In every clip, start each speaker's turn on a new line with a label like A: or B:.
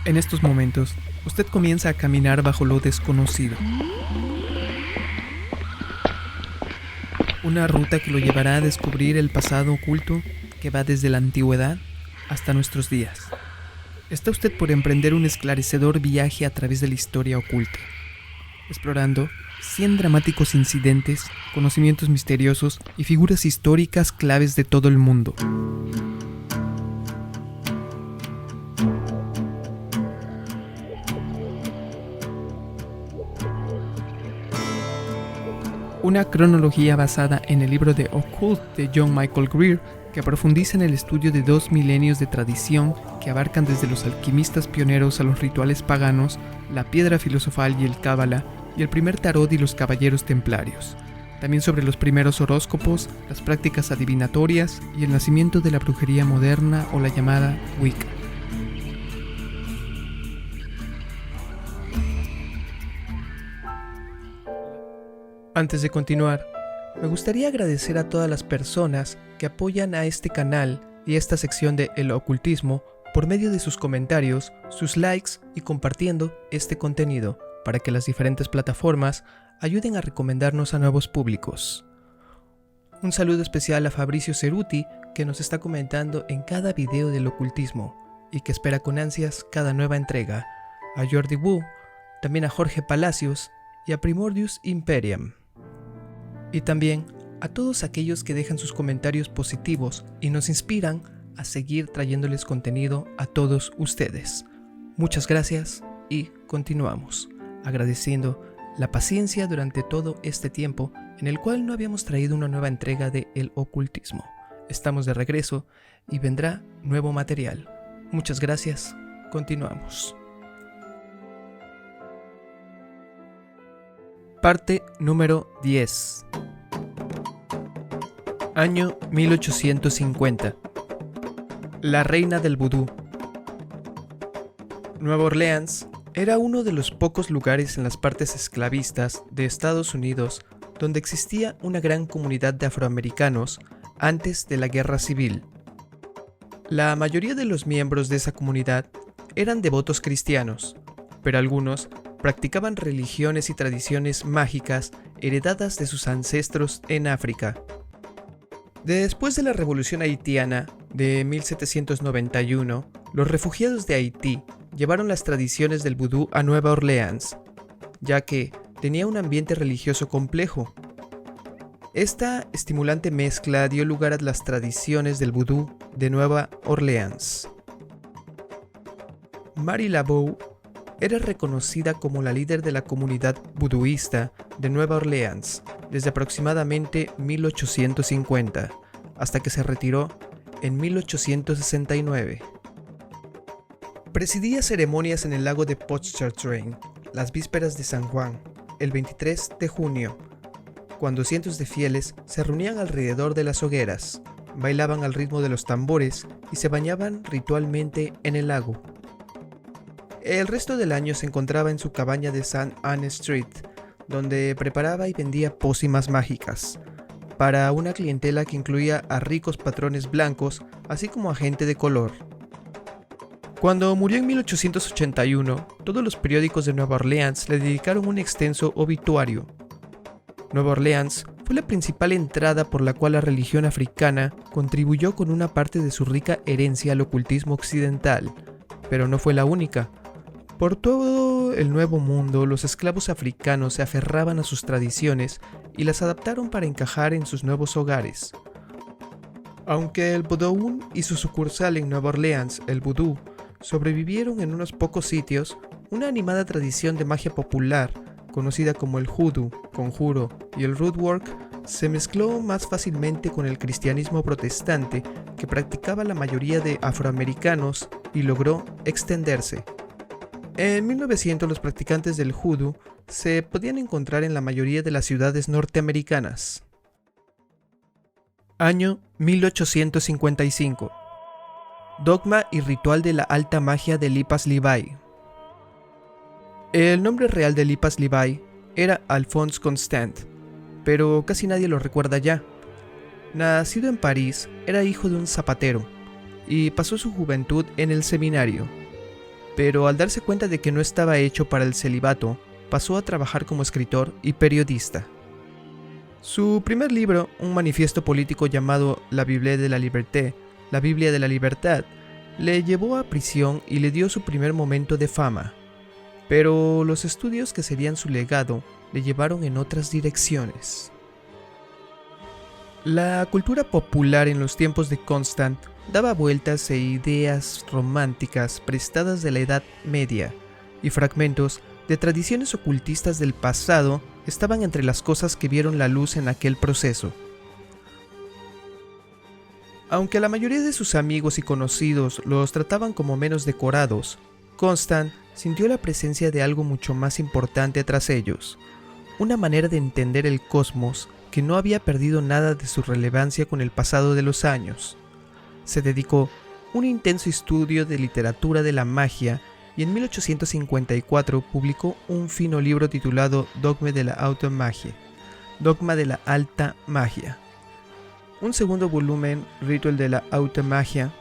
A: En estos momentos, usted comienza a caminar bajo lo desconocido. Una ruta que lo llevará a descubrir el pasado oculto que va desde la antigüedad hasta nuestros días. Está usted por emprender un esclarecedor viaje a través de la historia oculta, explorando 100 dramáticos incidentes, conocimientos misteriosos y figuras históricas claves de todo el mundo. Una cronología basada en el libro de Occult de John Michael Greer, que profundiza en el estudio de 2 milenios de tradición que abarcan desde los alquimistas pioneros a los rituales paganos, la piedra filosofal y el cábala, y el primer tarot y los caballeros templarios. También sobre los primeros horóscopos, las prácticas adivinatorias y el nacimiento de la brujería moderna o la llamada Wicca. Antes de continuar, me gustaría agradecer a todas las personas que apoyan a este canal y esta sección de El Ocultismo por medio de sus comentarios, sus likes y compartiendo este contenido para que las diferentes plataformas ayuden a recomendarnos a nuevos públicos. Un saludo especial a Fabricio Ceruti, que nos está comentando en cada video del ocultismo y que espera con ansias cada nueva entrega, a Jordi Wu, también a Jorge Palacios y a Primordius Imperium. Y también a todos aquellos que dejan sus comentarios positivos y nos inspiran a seguir trayéndoles contenido a todos ustedes. Muchas gracias y continuamos, agradeciendo la paciencia durante todo este tiempo en el cual no habíamos traído una nueva entrega de El Ocultismo. Estamos de regreso y vendrá nuevo material. Muchas gracias, continuamos. Parte número 10. Año 1850. La reina del vudú. Nueva Orleans era uno de los pocos lugares en las partes esclavistas de Estados Unidos donde existía una gran comunidad de afroamericanos antes de la Guerra Civil. La mayoría de los miembros de esa comunidad eran devotos cristianos, pero algunos practicaban religiones y tradiciones mágicas heredadas de sus ancestros en África. Después de la Revolución Haitiana de 1791, los refugiados de Haití llevaron las tradiciones del vudú a Nueva Orleans, ya que tenía un ambiente religioso complejo. Esta estimulante mezcla dio lugar a las tradiciones del vudú de Nueva Orleans. Mary Laveau era reconocida como la líder de la comunidad buduista de Nueva Orleans desde aproximadamente 1850, hasta que se retiró en 1869. Presidía ceremonias en el lago de Pontchartrain las vísperas de San Juan, el 23 de junio, cuando cientos de fieles se reunían alrededor de las hogueras, bailaban al ritmo de los tambores y se bañaban ritualmente en el lago. El resto del año se encontraba en su cabaña de St. Anne Street, donde preparaba y vendía pócimas mágicas, para una clientela que incluía a ricos patrones blancos, así como a gente de color. Cuando murió en 1881, todos los periódicos de Nueva Orleans le dedicaron un extenso obituario. Nueva Orleans fue la principal entrada por la cual la religión africana contribuyó con una parte de su rica herencia al ocultismo occidental, pero no fue la única. Por todo el Nuevo Mundo, los esclavos africanos se aferraban a sus tradiciones y las adaptaron para encajar en sus nuevos hogares. Aunque el vodou y su sucursal en Nueva Orleans, el vudú, sobrevivieron en unos pocos sitios, una animada tradición de magia popular, conocida como el hoodoo, conjuro y el rootwork, se mezcló más fácilmente con el cristianismo protestante que practicaba la mayoría de afroamericanos y logró extenderse. En 1900 los practicantes del hoodoo se podían encontrar en la mayoría de las ciudades norteamericanas. Año 1855. Dogma y ritual de la alta magia de Eliphas Levi. El nombre real de Eliphas Levi era Alphonse Constant, pero casi nadie lo recuerda ya. Nacido en París, era hijo de un zapatero y pasó su juventud en el seminario. pero al darse cuenta de que no estaba hecho para el celibato, pasó a trabajar como escritor y periodista. Su primer libro, un manifiesto político llamado La Bible de la Liberté, la Biblia de la Libertad, le llevó a prisión y le dio su primer momento de fama. Pero los estudios que serían su legado le llevaron en otras direcciones. La cultura popular en los tiempos de Constant daba vueltas e ideas románticas prestadas de la Edad Media, y fragmentos de tradiciones ocultistas del pasado estaban entre las cosas que vieron la luz en aquel proceso. Aunque la mayoría de sus amigos y conocidos los trataban como menos decorados, Constant sintió la presencia de algo mucho más importante tras ellos, una manera de entender el cosmos que no había perdido nada de su relevancia con el pasado de los años. Se dedicó un intenso estudio de literatura de la magia y en 1854 publicó un fino libro titulado Dogma de la Alta Magia. Un segundo volumen, Ritual de la Alta Magia,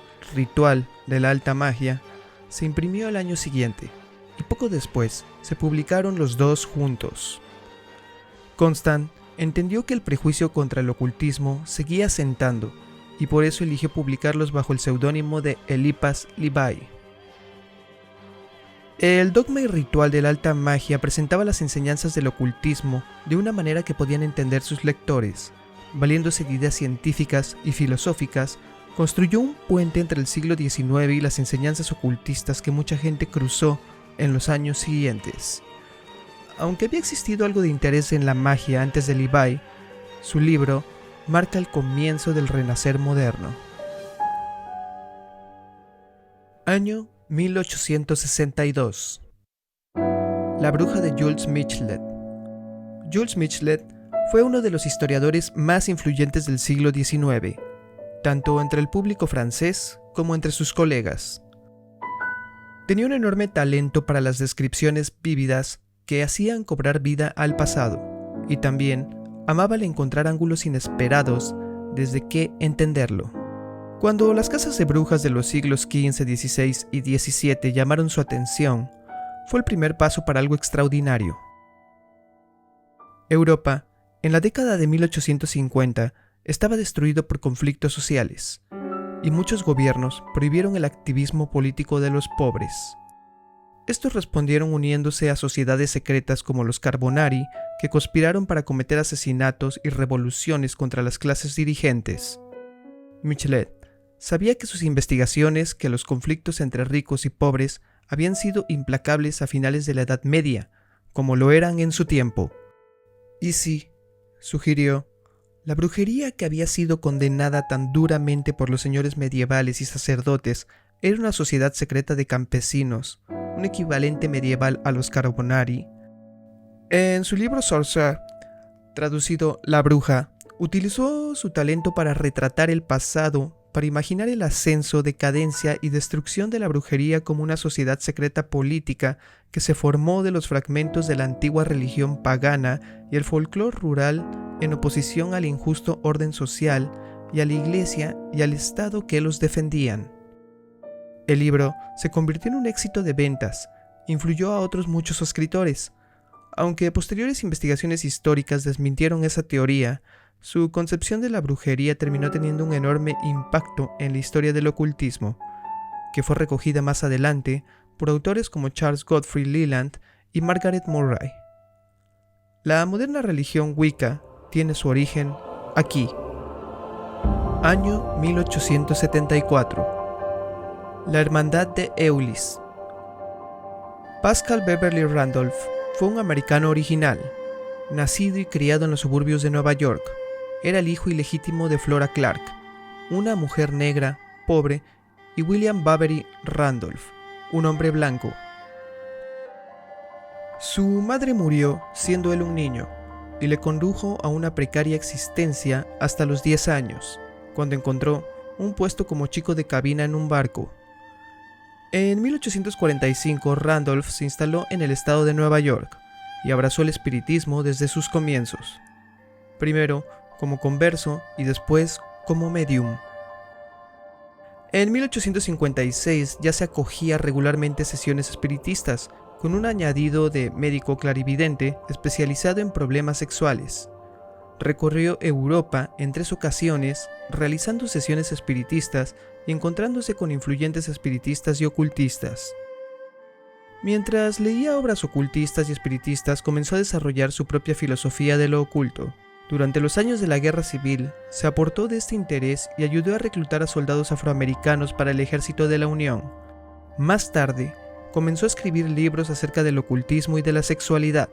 A: se imprimió al año siguiente, y poco después se publicaron los dos juntos. Constant entendió que el prejuicio contra el ocultismo seguía asentando, y por eso eligió publicarlos bajo el seudónimo de Eliphas Levi. El dogma y ritual de la alta magia presentaba las enseñanzas del ocultismo de una manera que podían entender sus lectores. Valiéndose de ideas científicas y filosóficas, construyó un puente entre el siglo XIX y las enseñanzas ocultistas que mucha gente cruzó en los años siguientes. Aunque había existido algo de interés en la magia antes de Levi, su libro marca el comienzo del renacer moderno. Año 1862. La bruja de Jules Michelet. Jules Michelet fue uno de los historiadores más influyentes del siglo XIX, tanto entre el público francés como entre sus colegas. Tenía un enorme talento para las descripciones vívidas que hacían cobrar vida al pasado, y también amaba el encontrar ángulos inesperados desde que entenderlo. Cuando las casas de brujas de los siglos XV, XVI y XVII llamaron su atención, fue el primer paso para algo extraordinario. Europa, en la década de 1850, estaba destruido por conflictos sociales, y muchos gobiernos prohibieron el activismo político de los pobres. Estos respondieron uniéndose a sociedades secretas como los Carbonari, que conspiraron para cometer asesinatos y revoluciones contra las clases dirigentes. Michelet sabía que sus investigaciones que los conflictos entre ricos y pobres habían sido implacables a finales de la Edad Media, como lo eran en su tiempo. Y sí, sugirió, la brujería que había sido condenada tan duramente por los señores medievales y sacerdotes era una sociedad secreta de campesinos, un equivalente medieval a los Carbonari. En su libro Sorcerer, traducido La Bruja, utilizó su talento para retratar el pasado, para imaginar el ascenso, decadencia y destrucción de la brujería como una sociedad secreta política que se formó de los fragmentos de la antigua religión pagana y el folclore rural en oposición al injusto orden social y a la iglesia y al Estado que los defendían. El libro se convirtió en un éxito de ventas, influyó a otros muchos escritores. Aunque posteriores investigaciones históricas desmintieron esa teoría, su concepción de la brujería terminó teniendo un enorme impacto en la historia del ocultismo, que fue recogida más adelante por autores como Charles Godfrey Leland y Margaret Murray. La moderna religión Wicca tiene su origen aquí. Año 1874. La Hermandad de Eulis. Pascal Beverly Randolph fue un americano original, nacido y criado en los suburbios de Nueva York. Era el hijo ilegítimo de Flora Clark, una mujer negra, pobre, y William Bavery Randolph, un hombre blanco. Su madre murió siendo él un niño, y le condujo a una precaria existencia hasta los 10 años, cuando encontró un puesto como chico de cabina en un barco. En 1845, Randolph se instaló en el estado de Nueva York y abrazó el espiritismo desde sus comienzos. Primero como converso y después como medium. En 1856 ya se acogía regularmente sesiones espiritistas, con un añadido de médico clarividente especializado en problemas sexuales. Recorrió Europa en 3 ocasiones, realizando sesiones espiritistas y encontrándose con influyentes espiritistas y ocultistas. Mientras leía obras ocultistas y espiritistas, comenzó a desarrollar su propia filosofía de lo oculto. Durante los años de la Guerra Civil, se aportó de este interés y ayudó a reclutar a soldados afroamericanos para el ejército de la Unión. Más tarde, comenzó a escribir libros acerca del ocultismo y de la sexualidad.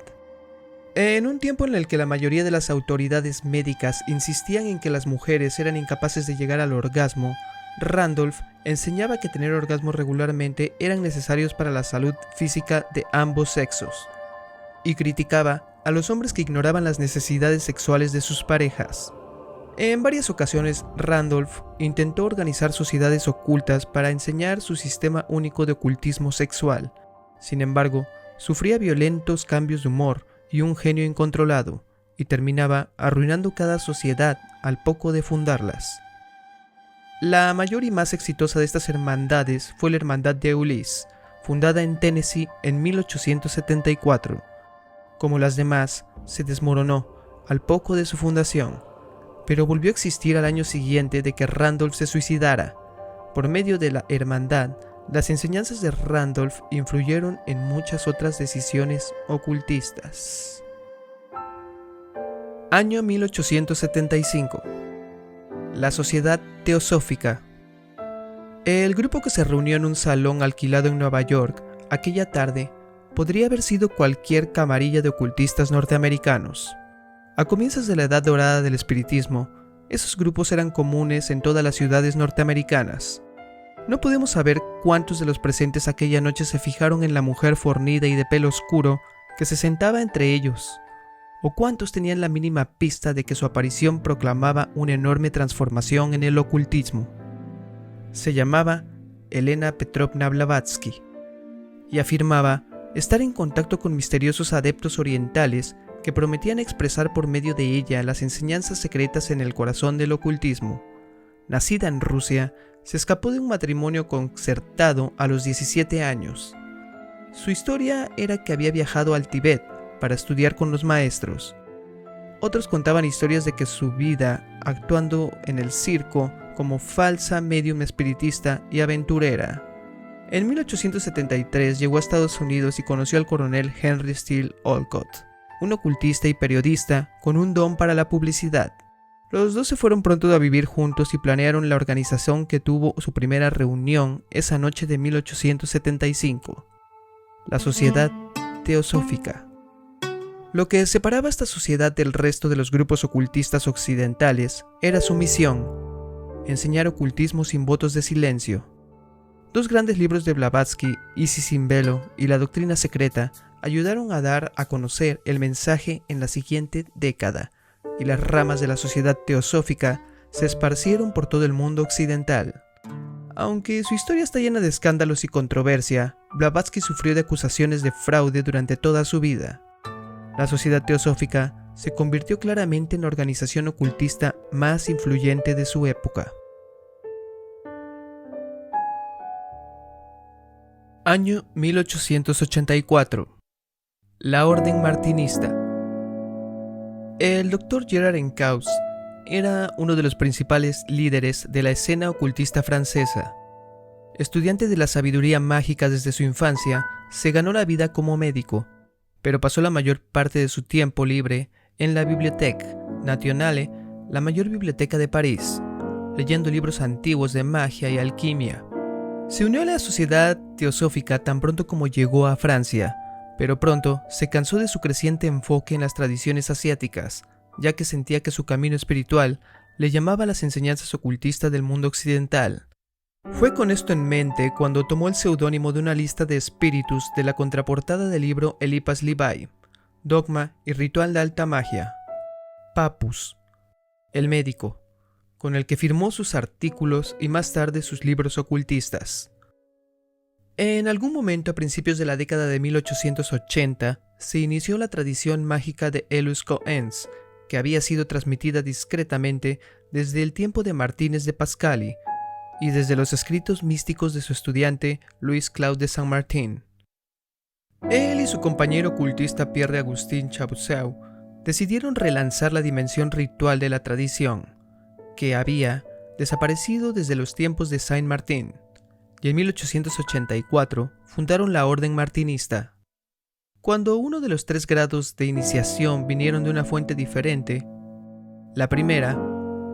A: En un tiempo en el que la mayoría de las autoridades médicas insistían en que las mujeres eran incapaces de llegar al orgasmo, Randolph enseñaba que tener orgasmos regularmente eran necesarios para la salud física de ambos sexos, y criticaba a los hombres que ignoraban las necesidades sexuales de sus parejas. En varias ocasiones, Randolph intentó organizar sociedades ocultas para enseñar su sistema único de ocultismo sexual. Sin embargo, sufría violentos cambios de humor y un genio incontrolado, y terminaba arruinando cada sociedad al poco de fundarlas. La mayor y más exitosa de estas hermandades fue la Hermandad de Ulyss, fundada en Tennessee en 1874. Como las demás, se desmoronó al poco de su fundación, pero volvió a existir al año siguiente de que Randolph se suicidara. Por medio de la hermandad, las enseñanzas de Randolph influyeron en muchas otras decisiones ocultistas. Año 1875. La Sociedad Teosófica. El grupo que se reunió en un salón alquilado en Nueva York aquella tarde podría haber sido cualquier camarilla de ocultistas norteamericanos. A comienzos de la Edad Dorada del Espiritismo, esos grupos eran comunes en todas las ciudades norteamericanas. No podemos saber cuántos de los presentes aquella noche se fijaron en la mujer fornida y de pelo oscuro que se sentaba entre ellos, o cuántos tenían la mínima pista de que su aparición proclamaba una enorme transformación en el ocultismo. Se llamaba Elena Petrovna Blavatsky y afirmaba estar en contacto con misteriosos adeptos orientales que prometían expresar por medio de ella las enseñanzas secretas en el corazón del ocultismo. Nacida en Rusia, se escapó de un matrimonio concertado a los 17 años. Su historia era que había viajado al Tíbet para estudiar con los maestros. Otros contaban historias de que su vida actuando en el circo como falsa médium espiritista y aventurera. En 1873 llegó a Estados Unidos y conoció al coronel Henry Steele Olcott, un ocultista y periodista con un don para la publicidad. Los dos se fueron pronto a vivir juntos y planearon la organización que tuvo su primera reunión esa noche de 1875, la Sociedad Teosófica. Lo que separaba a esta sociedad del resto de los grupos ocultistas occidentales era su misión: enseñar ocultismo sin votos de silencio. 2 grandes libros de Blavatsky, Isis sin velo y La doctrina secreta, ayudaron a dar a conocer el mensaje en la siguiente década, y las ramas de la sociedad teosófica se esparcieron por todo el mundo occidental. Aunque su historia está llena de escándalos y controversia, Blavatsky sufrió de acusaciones de fraude durante toda su vida. La sociedad teosófica se convirtió claramente en la organización ocultista más influyente de su época. Año 1884. La Orden Martinista. El Dr. Gerard Encausse era uno de los principales líderes de la escena ocultista francesa. Estudiante de la sabiduría mágica desde su infancia, se ganó la vida como médico, pero pasó la mayor parte de su tiempo libre en la Bibliothèque Nationale, la mayor biblioteca de París, leyendo libros antiguos de magia y alquimia. Se unió a la sociedad teosófica tan pronto como llegó a Francia, pero pronto se cansó de su creciente enfoque en las tradiciones asiáticas, ya que sentía que su camino espiritual le llamaba a las enseñanzas ocultistas del mundo occidental. Fue con esto en mente cuando tomó el seudónimo de una lista de espíritus de la contraportada del libro Eliphas Levi, Dogma y Ritual de Alta Magia. Papus, el médico, con el que firmó sus artículos y más tarde sus libros ocultistas. En algún momento a principios de la década de 1880 se inició la tradición mágica de Élus Coens, que había sido transmitida discretamente desde el tiempo de Martínez de Pascali, y desde los escritos místicos de su estudiante Louis Claude de Saint-Martin. Él y su compañero ocultista Pierre-Augustin Chabousseau decidieron relanzar la dimensión ritual de la tradición, que había desaparecido desde los tiempos de Saint-Martin, y en 1884 fundaron la Orden Martinista. Cuando uno de los 3 grados de iniciación vinieron de una fuente diferente, la primera,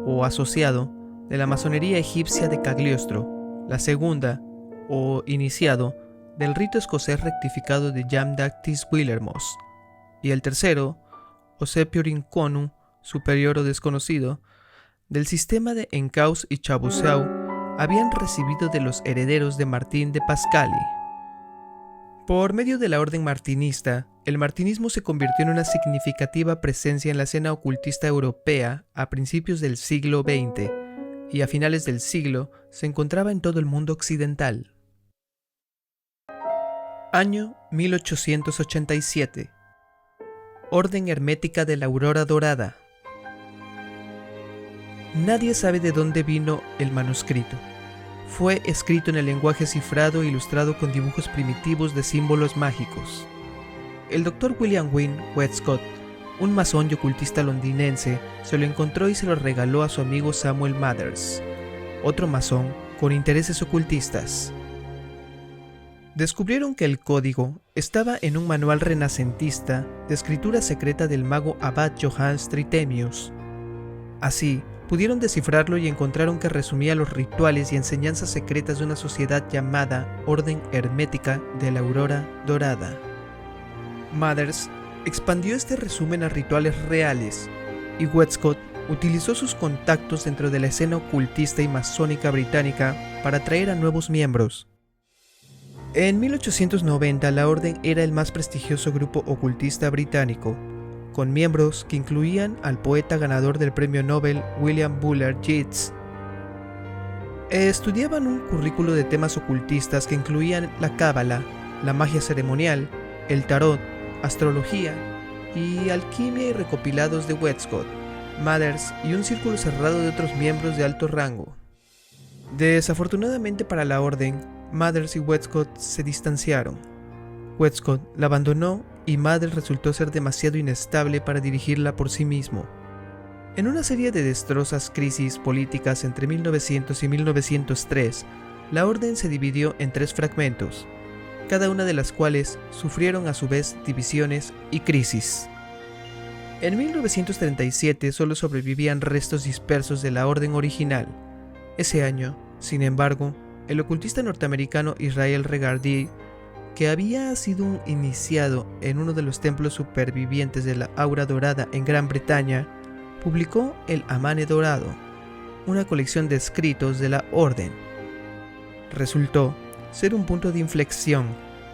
A: o asociado, de la masonería egipcia de Cagliostro, la segunda, o iniciado, del rito escocés rectificado de Jean-Baptiste Willermoz, y el tercero, o Sepurim Konu, superior o desconocido, del sistema de Encausse y Chabousseau, habían recibido de los herederos de Martín de Pascali. Por medio de la orden martinista, el martinismo se convirtió en una significativa presencia en la escena ocultista europea a principios del siglo XX y a finales del siglo se encontraba en todo el mundo occidental. Año 1887. Orden Hermética de la Aurora Dorada. Nadie sabe de dónde vino el manuscrito. Fue escrito en el lenguaje cifrado e ilustrado con dibujos primitivos de símbolos mágicos. El Dr. William Wynne Westcott, un masón y ocultista londinense, se lo encontró y se lo regaló a su amigo Samuel Mathers, otro masón con intereses ocultistas. Descubrieron que el código estaba en un manual renacentista de escritura secreta del mago abad Johannes Trithemius. Así, pudieron descifrarlo y encontraron que resumía los rituales y enseñanzas secretas de una sociedad llamada Orden Hermética de la Aurora Dorada. Mathers expandió este resumen a rituales reales, y Westcott utilizó sus contactos dentro de la escena ocultista y masónica británica para atraer a nuevos miembros. En 1890 la Orden era el más prestigioso grupo ocultista británico, con miembros que incluían al poeta ganador del premio Nobel William Butler Yeats. Estudiaban un currículo de temas ocultistas que incluían la cábala, la magia ceremonial, el tarot, astrología y alquimia y recopilados de Westcott, Mathers y un círculo cerrado de otros miembros de alto rango. Desafortunadamente para la Orden, Mathers y Westcott se distanciaron. Westcott la abandonó y Mathers resultó ser demasiado inestable para dirigirla por sí mismo. En una serie de desastrosas crisis políticas entre 1900 y 1903, la Orden se dividió en 3 fragmentos, cada una de las cuales sufrieron a su vez divisiones y crisis. En 1937 solo sobrevivían restos dispersos de la Orden original. Ese año, sin embargo, el ocultista norteamericano Israel Regardie, que había sido un iniciado en uno de los templos supervivientes de la Aurora Dorada en Gran Bretaña, publicó el Amane Dorado, una colección de escritos de la Orden. Resultó ser un punto de inflexión.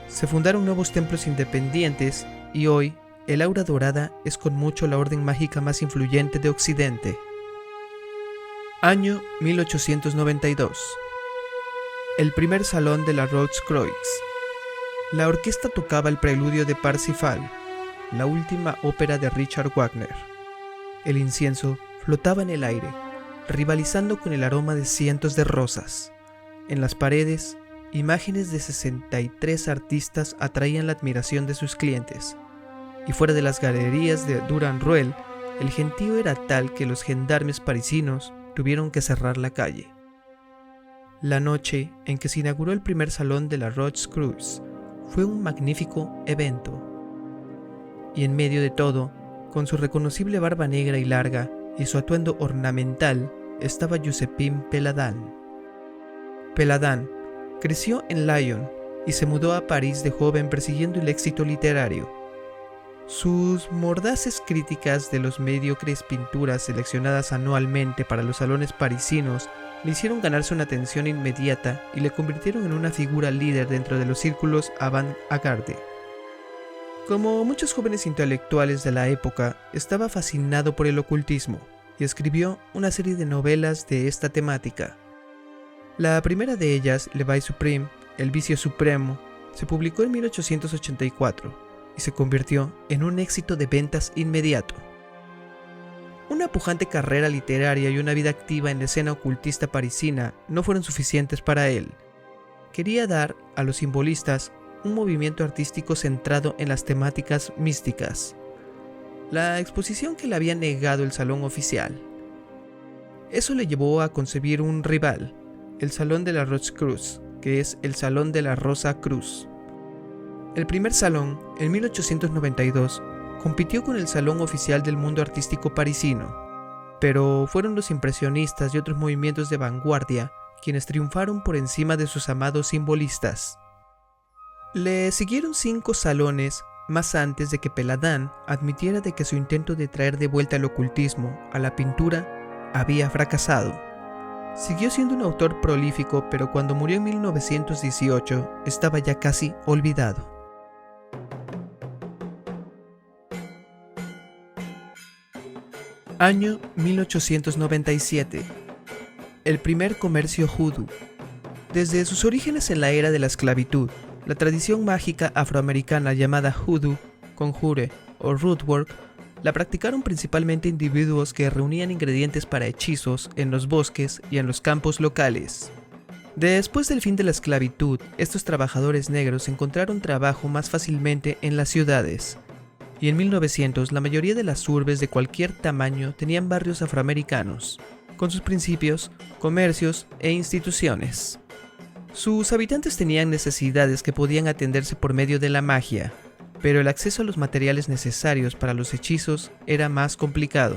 A: Se fundaron nuevos templos independientes y hoy el Aurora Dorada es con mucho la orden mágica más influyente de Occidente. Año 1892. El primer salón de la Rose-Croix. La orquesta tocaba el preludio de Parsifal, la última ópera de Richard Wagner. El incienso flotaba en el aire, rivalizando con el aroma de cientos de rosas. En las paredes, imágenes de 63 artistas atraían la admiración de sus clientes. Y fuera de las galerías de Durand-Ruel, el gentío era tal que los gendarmes parisinos tuvieron que cerrar la calle. La noche en que se inauguró el primer salón de la Rose-Croix fue un magnífico evento. Y en medio de todo, con su reconocible barba negra y larga y su atuendo ornamental, estaba Josephine Péladan. Péladan creció en Lyon y se mudó a París de joven persiguiendo el éxito literario. Sus mordaces críticas de los mediocres pinturas seleccionadas anualmente para los salones parisinos le hicieron ganarse una atención inmediata y le convirtieron en una figura líder dentro de los círculos avant-garde. Como muchos jóvenes intelectuales de la época, estaba fascinado por el ocultismo y escribió una serie de novelas de esta temática. La primera de ellas, Le Vice Supreme, El Vicio Supremo, se publicó en 1884 y se convirtió en un éxito de ventas inmediato. Una pujante carrera literaria y una vida activa en la escena ocultista parisina no fueron suficientes para él. Quería dar a los simbolistas un movimiento artístico centrado en las temáticas místicas. La exposición que le había negado el Salón Oficial. Eso le llevó a concebir un rival, el Salón de la Rose-Cruz, que es el Salón de la Rosa Cruz. El primer salón, en 1892, compitió con el Salón Oficial del Mundo Artístico Parisino, pero fueron los impresionistas y otros movimientos de vanguardia quienes triunfaron por encima de sus amados simbolistas. Le siguieron 5 salones más antes de que Peladán admitiera de que su intento de traer de vuelta el ocultismo a la pintura había fracasado. Siguió siendo un autor prolífico, pero cuando murió en 1918 estaba ya casi olvidado. Año 1897. El primer comercio judú. Desde sus orígenes en la era de la esclavitud, la tradición mágica afroamericana llamada hoodoo, conjure o rootwork, la practicaron principalmente individuos que reunían ingredientes para hechizos en los bosques y en los campos locales. Después del fin de la esclavitud, estos trabajadores negros encontraron trabajo más fácilmente en las ciudades. Y en 1900 la mayoría de las urbes de cualquier tamaño tenían barrios afroamericanos, con sus principios, comercios e instituciones. Sus habitantes tenían necesidades que podían atenderse por medio de la magia, pero el acceso a los materiales necesarios para los hechizos era más complicado.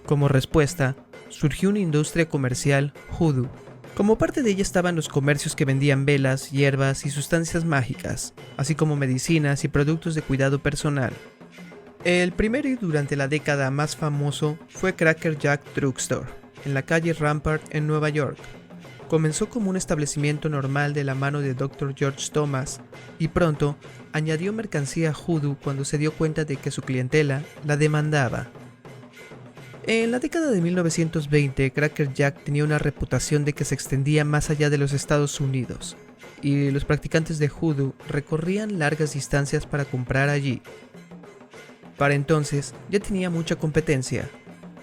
A: Como respuesta, surgió una industria comercial hoodoo. Como parte de ella estaban los comercios que vendían velas, hierbas y sustancias mágicas, así como medicinas y productos de cuidado personal. El primero y durante la década más famoso fue Cracker Jack Drugstore, en la calle Rampart en Nueva York. Comenzó como un establecimiento normal de la mano de Dr. George Thomas y pronto añadió mercancía hoodoo cuando se dio cuenta de que su clientela la demandaba. En la década de 1920, Cracker Jack tenía una reputación de que se extendía más allá de los Estados Unidos y los practicantes de hoodoo recorrían largas distancias para comprar allí. Para entonces ya tenía mucha competencia.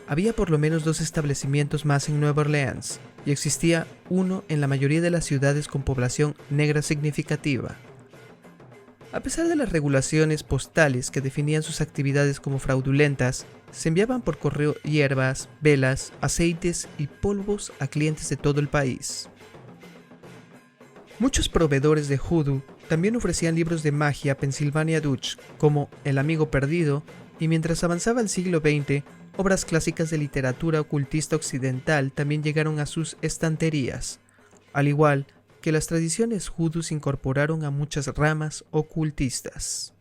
A: Había por lo menos 2 establecimientos más en Nueva Orleans y existía uno en la mayoría de las ciudades con población negra significativa. A pesar de las regulaciones postales que definían sus actividades como fraudulentas, se enviaban por correo hierbas, velas, aceites y polvos a clientes de todo el país. Muchos proveedores de hoodoo también ofrecían libros de magia Pennsylvania Dutch, como El Amigo Perdido, y mientras avanzaba el siglo XX, obras clásicas de literatura ocultista occidental también llegaron a sus estanterías, al igual que las tradiciones hoodoo se incorporaron a muchas ramas ocultistas.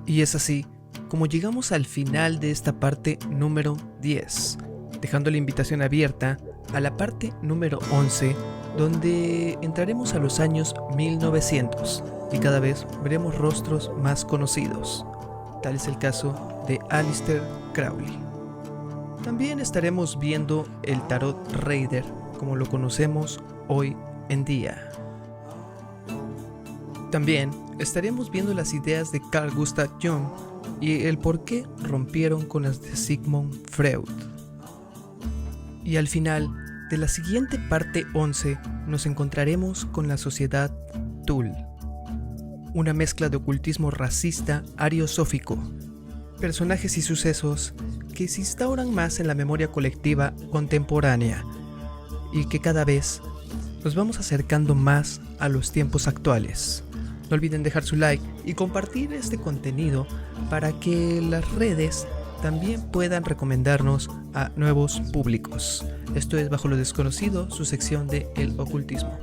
A: Y es así como llegamos al final de esta parte número 10, dejando la invitación abierta a la parte número 11, donde entraremos a los años 1900 y cada vez veremos rostros más conocidos. Tal es el caso de Aleister Crowley. También estaremos viendo el Tarot Raider, como lo conocemos hoy en día. También estaremos viendo las ideas de Carl Gustav Jung y el por qué rompieron con las de Sigmund Freud. Y al final de la siguiente parte 11 nos encontraremos con la sociedad Thule, una mezcla de ocultismo racista ariosófico, personajes y sucesos que se instauran más en la memoria colectiva contemporánea y que cada vez nos vamos acercando más a los tiempos actuales. No olviden dejar su like y compartir este contenido para que las redes también puedan recomendarnos a nuevos públicos. Esto es Bajo lo Desconocido, su sección de El Ocultismo.